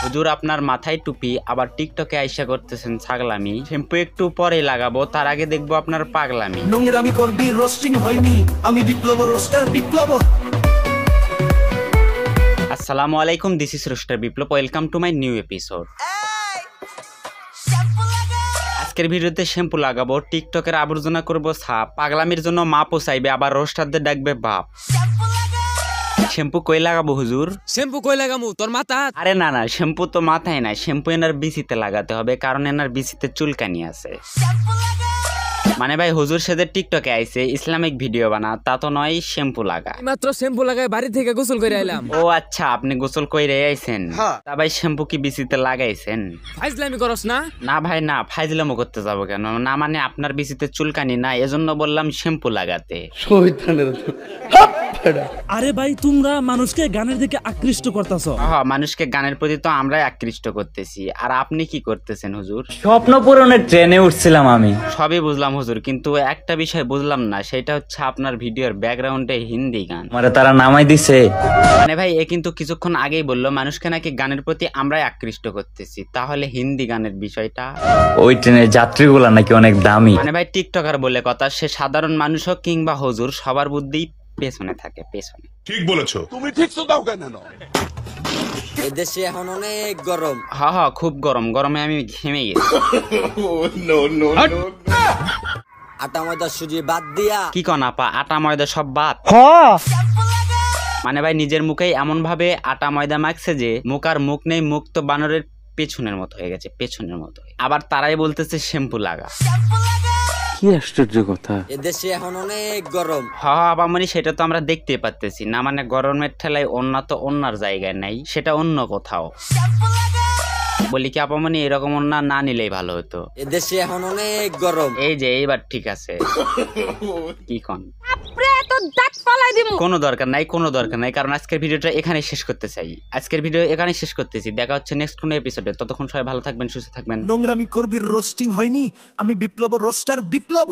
হুজুর আপনার মাথায় টুপি আবার টিকটকে আইসা করতেছেন ছাগলামি। শ্যাম্পু একটু পরে লাগাবো, তার আগে দেখবো আপনার পাগলামি। নোংরামি করবি, রোস্টিং হয়নি, আমি বিপ্লব রোস্টার বিপ্লব। আসসালামু আলাইকুম, this is roaster Biplob. Welcome to my new episode. আজকের ভিডিওতে শ্যাম্পু লাগাবো, টিকটকের আবর্জনা করবো সাপ, পাগলামির জন্য মা পোষাইবে, আবার রোস্টারদের ডাকবে বাপ। শ্যাম্পু কই লাগাবো হুজুর? শ্যাম্পু কই লাগামু তোর মাথা? আরে না না, শ্যাম্পু তো মাথায় না, শ্যাম্পু এনার বিচিতে লাগাতে হবে, কারণ এনার বিচিতে চুলকানি আছে। মানে ভাই হুজুর সেদের টিকটকে আইছে ইসলামিক ভিডিও বানা, তা তো নয় শ্যাম্পু লাগা। মাত্র শ্যাম্পু লাগাই বাড়ি থেকে গোসল করে আইলাম। ও আচ্ছা, আপনি গোসল কইরে আইছেন? তা ভাই শ্যাম্পু কি বিচিতে লাগাইছেন? ফাইজলামি করস না? না ভাই না, ফাইজলামো করতে যাবো কেন? না মানে আপনার বিচিতে চুলকানি না, এজন্য বললাম শ্যাম্পু লাগাতে। আরে ভাই তোমরা মানুষকে গানের দিকে আকৃষ্ট করতেছো। হ্যাঁ, মানুষকে গানের প্রতি তো আমরাই আকৃষ্ট করতেছি, আর আপনি কি করতেছেন হুজুর? স্বপ্ন পূরণের ট্রেনে উঠছিলাম আমি। সবই বুঝলাম হুজুর, কিন্তু একটা বিষয় বুঝলাম না, সেটা হচ্ছে আপনার ভিডিওর ব্যাকগ্রাউন্ডে হিন্দি গান। মানে তারা নামাই দিছে। মানে ভাই এ কিন্তু কিছুক্ষণ আগেই বললো মানুষকে নাকি গানের প্রতি আমরাই আকৃষ্ট করতেছি, তাহলে হিন্দি গানের বিষয়টা? ওই ট্রেনের যাত্রীগুলা নাকি অনেক দামি। মানে ভাই টিকটকার বলে কথা, সে সাধারণ মানুষ হোক কিংবা হুজুর, সবার বুদ্ধি পেছনে থাকে, পেছনে। ঠিক বলেছো। এদেশে এখন অনেক গরম। হ্যাঁ হ্যাঁ, খুব গরম, গরমে আমি ঘেমে গেছি। আটা ময়দা সুজি বাদ দিয়া কি কন আপা, আটা ময়দা সব বাদ? মানে ভাই নিজের মুখেই এমন ভাবে আটা ময়দা মাখছে যে মুখ আর মুখ নেই, মুখ তো বানরের পেছনের মতো হয়ে গেছে, পেছনের মতো। আবার তারাই বলতেছে শ্যাম্পু লাগা। কি আশ্চর্য কথা। এদেশে এখন অনেক গরম। হ্যাঁ আপা, মানে সেটা তো আমরা দেখতে পাচ্তেছি না, মানে গরমের ঠেলায় অন্য তো অন্যার জায়গায় নাই, সেটা অন্য কোথাও। বলি কি আপা, মানে এরকম অন্য না নিলেই ভালো হতো। এদেশে এখন অনেক গরম। এই যে এইবার ঠিক আছে। কি কন? কোনো দরকার নাই, কোনো দরকার নাই, কারণ আজকের ভিডিওটা এখানে শেষ করতে চাই। আজকের ভিডিও এখানে শেষ করতেছি, দেখা হচ্ছে নেক্সট কোনো এপিসোডে। ততক্ষণ সবাই ভালো থাকবেন, সুস্থ থাকবেন। নোংরামি করবি, রোস্টিং হয়নি, আমি বিপ্লব রোস্টার বিপ্লব।